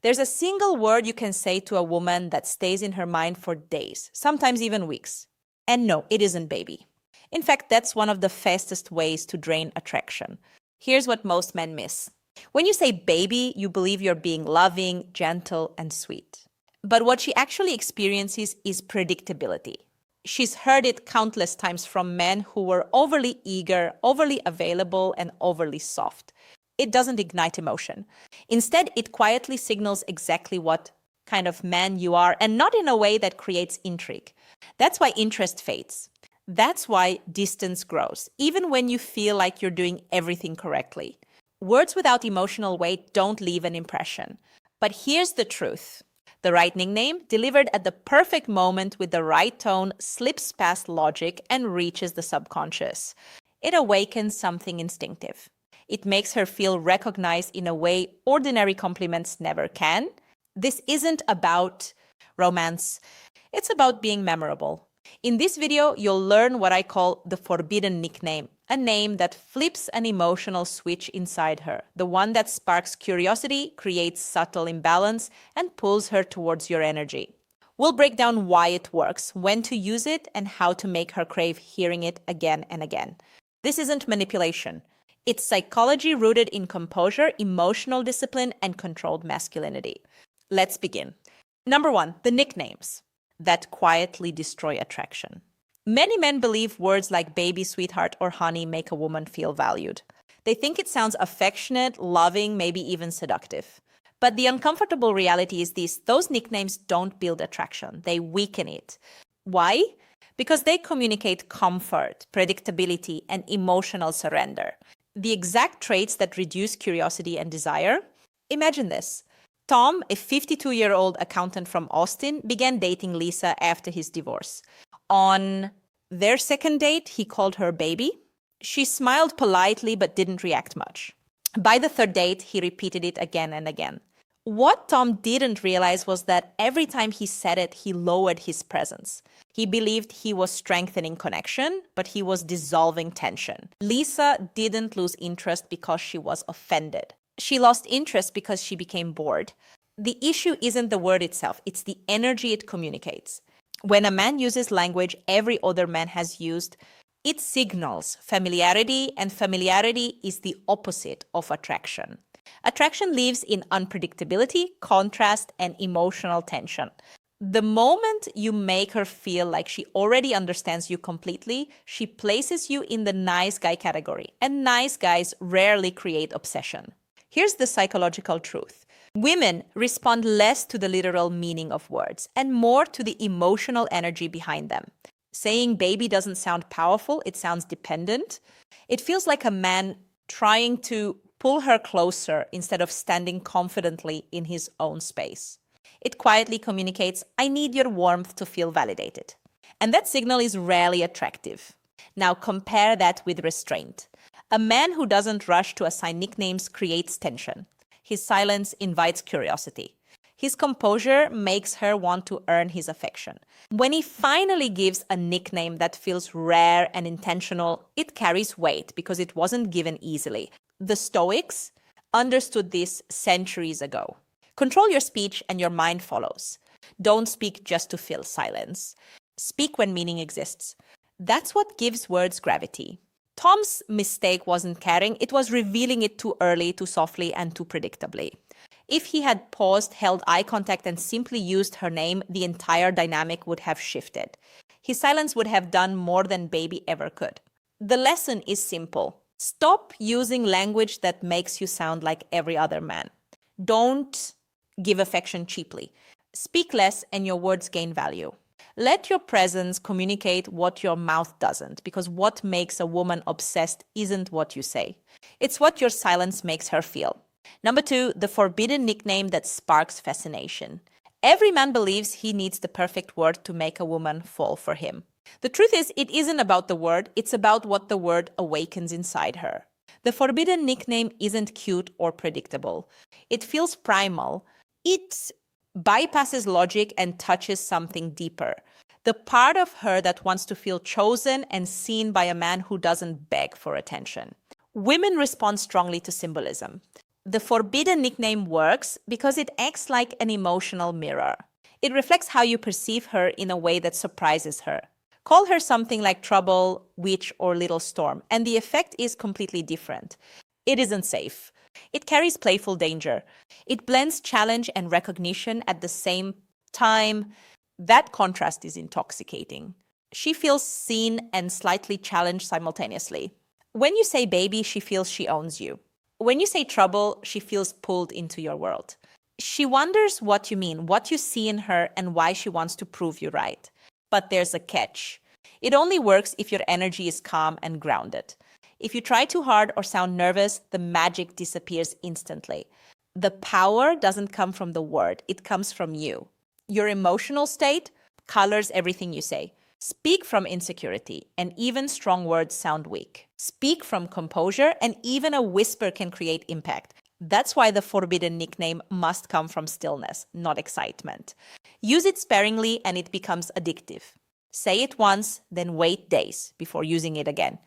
There's a single word you can say to a woman that stays in her mind for days, sometimes even weeks. And no, it isn't baby. In fact, that's one of the fastest ways to drain attraction. Here's what most men miss. When you say baby, you believe you're being loving, gentle, and sweet. But what she actually experiences is predictability. She's heard it countless times from men who were overly eager, overly available, and overly soft. It doesn't ignite emotion. Instead, it quietly signals exactly what kind of man you are, and not in a way that creates intrigue. That's why interest fades. That's why distance grows, even when you feel like you're doing everything correctly. Words without emotional weight don't leave an impression. But here's the truth. The right nickname, delivered at the perfect moment with the right tone, slips past logic and reaches the subconscious. It awakens something instinctive. It makes her feel recognized in a way ordinary compliments never can. This isn't about romance. It's about being memorable. In this video, you'll learn what I call the forbidden nickname, a name that flips an emotional switch inside her, the one that sparks curiosity, creates subtle imbalance, and pulls her towards your energy. We'll break down why it works, when to use it, and how to make her crave hearing it again and again. This isn't manipulation. It's psychology rooted in composure, emotional discipline, and controlled masculinity. Let's begin. Number 1, the nicknames that quietly destroy attraction. Many men believe words like baby, sweetheart, or honey make a woman feel valued. They think it sounds affectionate, loving, maybe even seductive. But the uncomfortable reality is this: those nicknames don't build attraction, they weaken it. Why? Because they communicate comfort, predictability, and emotional surrender. The exact traits that reduce curiosity and desire. Imagine this. Tom, a 52-year-old accountant from Austin, began dating Lisa after his divorce. On their second date, he called her baby. She smiled politely but didn't react much. By the third date, he repeated it again and again. What Tom didn't realize was that every time he said it, he lowered his presence. He believed he was strengthening connection, but he was dissolving tension. Lisa didn't lose interest because she was offended. She lost interest because she became bored. The issue isn't the word itself, it's the energy it communicates. When a man uses language every other man has used, it signals familiarity, and familiarity is the opposite of attraction. Attraction lives in unpredictability, contrast, and emotional tension. The moment you make her feel like she already understands you completely, she places you in the nice guy category, and nice guys rarely create obsession. Here's the psychological truth. Women respond less to the literal meaning of words and more to the emotional energy behind them. Saying baby doesn't sound powerful, it sounds dependent. It feels like a man trying to pull her closer instead of standing confidently in his own space. It quietly communicates, I need your warmth to feel validated. And that signal is rarely attractive. Now compare that with restraint. A man who doesn't rush to assign nicknames creates tension. His silence invites curiosity. His composure makes her want to earn his affection. When he finally gives a nickname that feels rare and intentional, it carries weight because it wasn't given easily. The Stoics understood this centuries ago. Control your speech and your mind follows. Don't speak just to fill silence. Speak when meaning exists. That's what gives words gravity. Tom's mistake wasn't caring, it was revealing it too early, too softly, and too predictably. If he had paused, held eye contact, and simply used her name, the entire dynamic would have shifted. His silence would have done more than baby ever could. The lesson is simple. Stop using language that makes you sound like every other man. Don't give affection cheaply. Speak less and your words gain value. Let your presence communicate what your mouth doesn't, because what makes a woman obsessed isn't what you say. It's what your silence makes her feel. Number 2, the forbidden nickname that sparks fascination. Every man believes he needs the perfect word to make a woman fall for him. The truth is, it isn't about the word, it's about what the word awakens inside her. The forbidden nickname isn't cute or predictable. It feels primal. It bypasses logic and touches something deeper. The part of her that wants to feel chosen and seen by a man who doesn't beg for attention. Women respond strongly to symbolism. The forbidden nickname works because it acts like an emotional mirror. It reflects how you perceive her in a way that surprises her. Call her something like trouble, witch, or little storm, and the effect is completely different. It isn't safe. It carries playful danger. It blends challenge and recognition at the same time. That contrast is intoxicating. She feels seen and slightly challenged simultaneously. When you say baby, she feels she owns you. When you say trouble, she feels pulled into your world. She wonders what you mean, what you see in her, and why she wants to prove you right. But there's a catch. It only works if your energy is calm and grounded. If you try too hard or sound nervous, the magic disappears instantly. The power doesn't come from the word, it comes from you. Your emotional state colors everything you say. Speak from insecurity, and even strong words sound weak. Speak from composure, and even a whisper can create impact. That's why the forbidden nickname must come from stillness, not excitement. Use it sparingly, and it becomes addictive. Say it once, then wait days before using it again.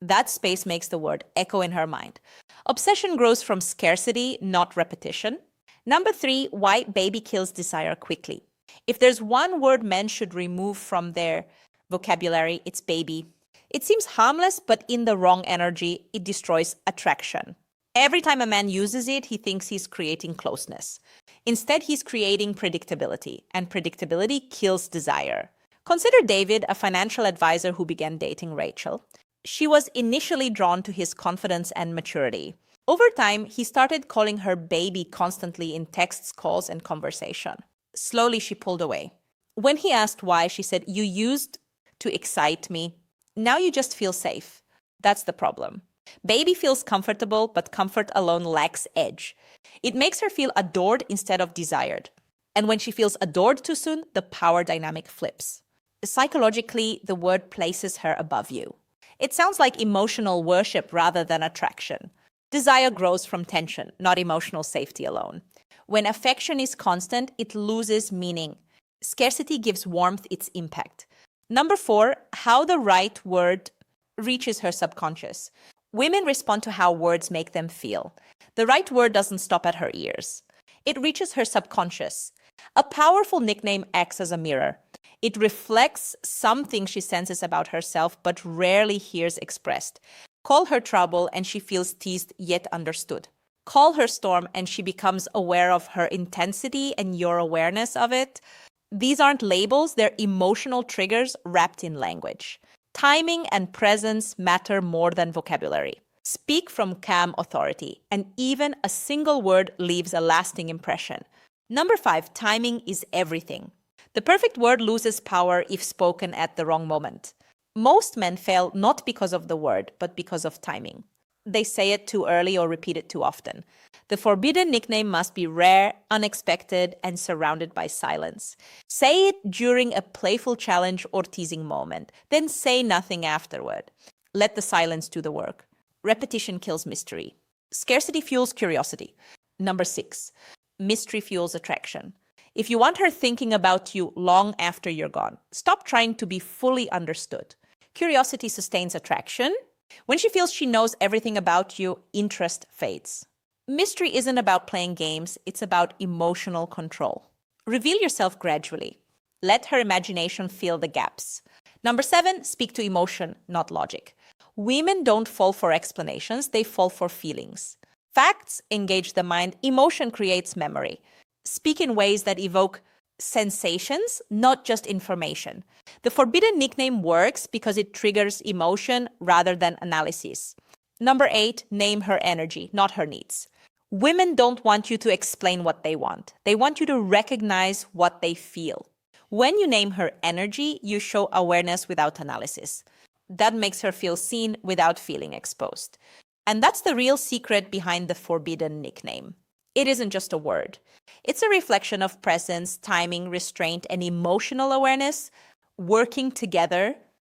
That space makes the word echo in her mind. Obsession grows from scarcity, not repetition. Number 3, why baby kills desire quickly. If there's one word men should remove from their vocabulary, it's baby. It seems harmless, but in the wrong energy, it destroys attraction. Every time a man uses it, he thinks he's creating closeness. Instead, he's creating predictability, and predictability kills desire. Consider David, a financial advisor who began dating Rachel. She was initially drawn to his confidence and maturity. Over time, he started calling her baby constantly in texts, calls, and conversation. Slowly, she pulled away. When he asked why, she said, "You used to excite me. Now you just feel safe." That's the problem. Baby feels comfortable, but comfort alone lacks edge. It makes her feel adored instead of desired. And when she feels adored too soon, the power dynamic flips. Psychologically, the word places her above you. It sounds like emotional worship rather than attraction. Desire grows from tension, not emotional safety alone. When affection is constant, it loses meaning. Scarcity gives warmth its impact. Number 4, how the right word reaches her subconscious. Women respond to how words make them feel. The right word doesn't stop at her ears. It reaches her subconscious. A powerful nickname acts as a mirror. It reflects something she senses about herself but rarely hears expressed. Call her trouble and she feels teased yet understood. Call her storm and she becomes aware of her intensity and your awareness of it. These aren't labels, they're emotional triggers wrapped in language. Timing and presence matter more than vocabulary. Speak from calm authority, and even a single word leaves a lasting impression. Number 5, timing is everything. The perfect word loses power if spoken at the wrong moment. Most men fail not because of the word, but because of timing. They say it too early or repeat it too often. The forbidden nickname must be rare, unexpected, and surrounded by silence. Say it during a playful challenge or teasing moment, then say nothing afterward. Let the silence do the work. Repetition kills mystery. Scarcity fuels curiosity. Number 6, mystery fuels attraction. If you want her thinking about you long after you're gone, stop trying to be fully understood. Curiosity sustains attraction. When she feels she knows everything about you, interest fades. Mystery isn't about playing games, it's about emotional control. Reveal yourself gradually. Let her imagination fill the gaps. Number 7, speak to emotion, not logic. Women don't fall for explanations, they fall for feelings. Facts engage the mind, emotion creates memory. Speak in ways that evoke sensations, not just information. The forbidden nickname works because it triggers emotion rather than analysis. Number 8, name her energy, not her needs. Women don't want you to explain what they want. They want you to recognize what they feel. When you name her energy, you show awareness without analysis. That makes her feel seen without feeling exposed. And that's the real secret behind the forbidden nickname. It isn't just a word. It's a reflection of presence, timing, restraint, and emotional awareness working together